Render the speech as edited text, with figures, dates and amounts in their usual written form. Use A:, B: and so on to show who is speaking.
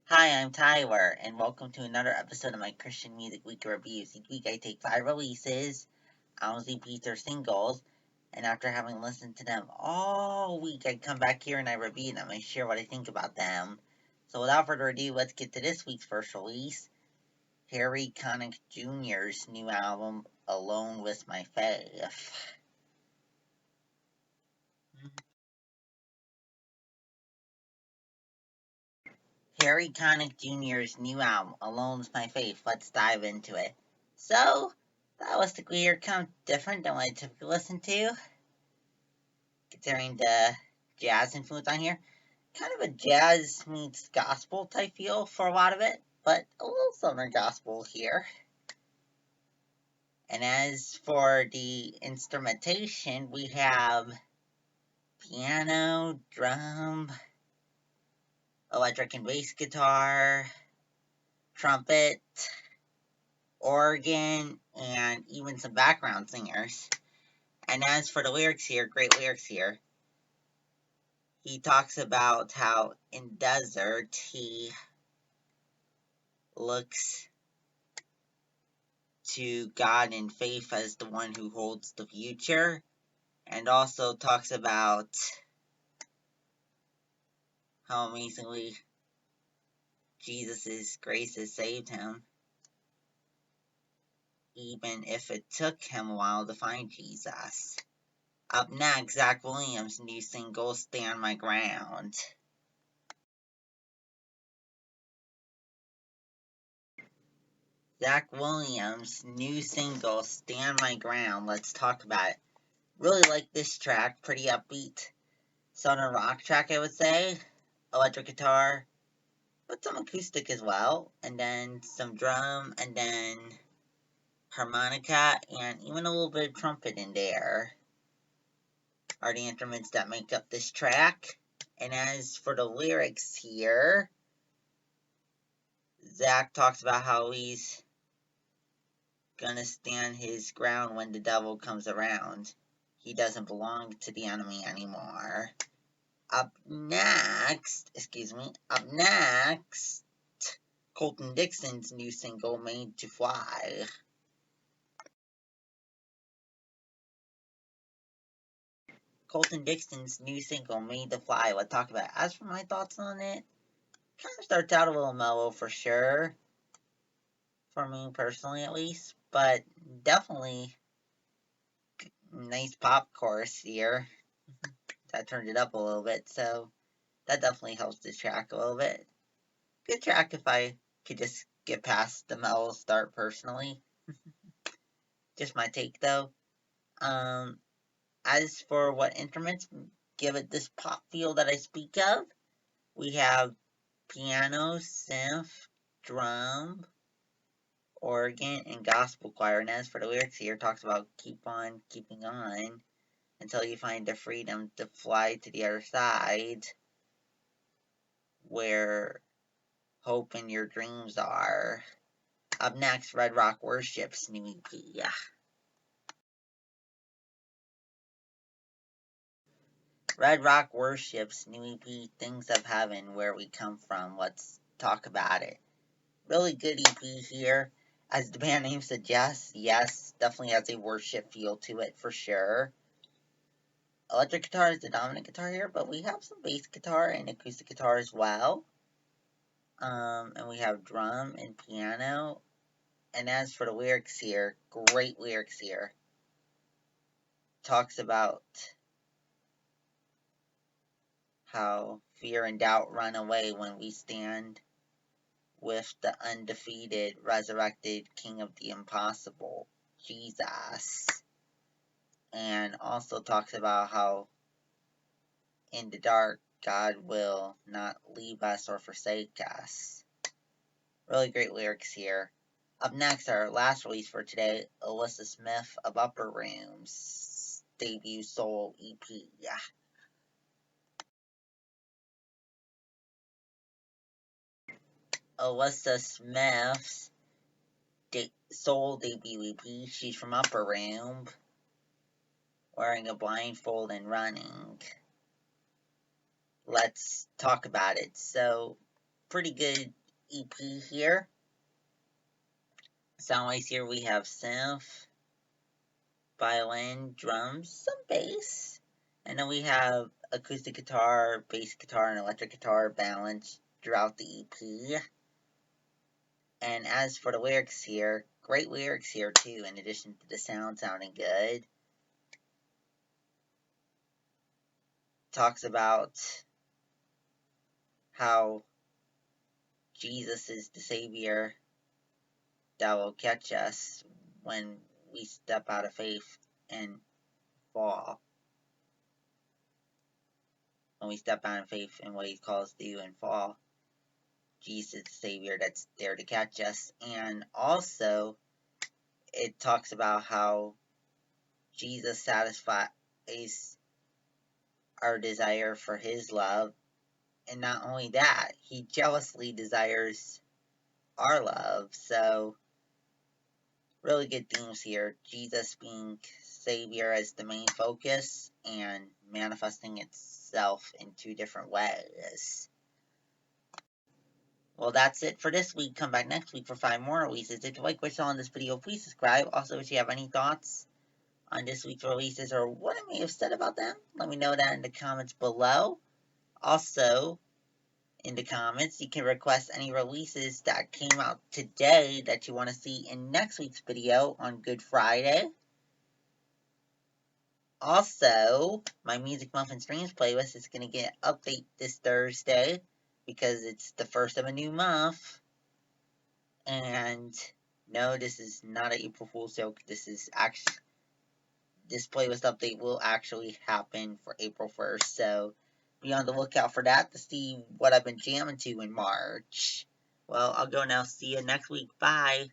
A: Hi, I'm Tyler, and welcome to another episode of my Christian Music Week reviews. Each week I take 5 releases, albums, EPs, or singles, and after having listened to them all week, I come back here and I review them and share what I think about them. So without further ado, let's get to this week's first release, Connick Jr.'s new album, Alone With My Faith. Connick Jr.'s new album, Alone With My Faith. Let's dive into it. So, stylistically, you're kind of different than what I typically listen to, considering the jazz influence on here. Kind of a jazz meets gospel type feel for a lot of it, but a little southern gospel here. And as for the instrumentation, we have piano, drum, electric and bass guitar, trumpet, organ, and even some background singers. And as for the lyrics here, great lyrics here. He talks about how in desert he looks to God in faith as the one who holds the future, and also talks about how amazingly Jesus' grace has saved him, even if it took him a while to find Jesus. Up next, Zach Williams' new single, Stand My Ground. Zach Williams' new single, Stand My Ground. Let's talk about it. Really like this track, pretty upbeat. Southern rock track, I would say. Electric guitar, but some acoustic as well. And then some drum, and then harmonica, and even a little bit of trumpet in there are the instruments that make up this track. And as for the lyrics here, Zach talks about how he's gonna stand his ground when the devil comes around. He doesn't belong to the enemy anymore. Up next, Colton Dixon's new single, Made to Fly. Colton Dixon's new single, Made to Fly. Let's talk about it. As for my thoughts on it, kind of starts out a little mellow for sure. For me personally, at least. But definitely nice pop chorus here. That turned it up a little bit, so that definitely helps the track a little bit. Good track if I could just get past the mellow start personally. Just my take though. As for what instruments give it this pop feel that I speak of, we have piano, synth, drum, organ, and gospel choir. And as for the lyrics here, it talks about keep on keeping on until you find the freedom to fly to the other side, where hope and your dreams are. Up next, Red Rock Worship's new EP. Red Rock Worship's new EP, Things of Heaven, Where We Come From. Let's talk about it. Really good EP here. As the band name suggests, yes, definitely has a worship feel to it for sure. Electric guitar is the dominant guitar here, but we have some bass guitar and acoustic guitar as well. And we have drum and piano. And as for the lyrics here, great lyrics here. Talks about how fear and doubt run away when we stand with the undefeated, resurrected King of the impossible, Jesus. And also talks about how in the dark, God will not leave us or forsake us. Really great lyrics here. Up next, our last release for today, Elyssa Smith of Upper Room's debut soul EP. Elyssa Smith's soul debut EP. She's from Upper Room, wearing a blindfold and running. Let's talk about it. So, pretty good EP here. Soundways here we have synth, violin, drums, some bass. And then we have acoustic guitar, bass guitar, and electric guitar balanced throughout the EP. And as for the lyrics here, great lyrics here too, in addition to the sound sounding good. Talks about how Jesus is the Savior that will catch us when we step out of faith and fall. When we step out of faith in what He calls us to do and fall, Jesus is the Savior that's there to catch us. And also, it talks about how Jesus satisfies our desire for His love. And not only that, He jealously desires our love. So, really good themes here. Jesus being Savior as the main focus and manifesting itself in two different ways. Well, that's it for this week. Come back next week for 5 more releases. If you like what you saw in this video, please subscribe. Also, if you have any thoughts on this week's releases or what I may have said about them, let me know that in the comments below. Also, in the comments, you can request any releases that came out today that you want to see in next week's video on Good Friday. Also, my Music Muffin Streams playlist is going to get an update this Thursday because it's the first of a new month. And no, this is not an April Fool's joke. This playlist update will actually happen for April 1st. So be on the lookout for that to see what I've been jamming to in March. Well, I'll go now. See you next week. Bye.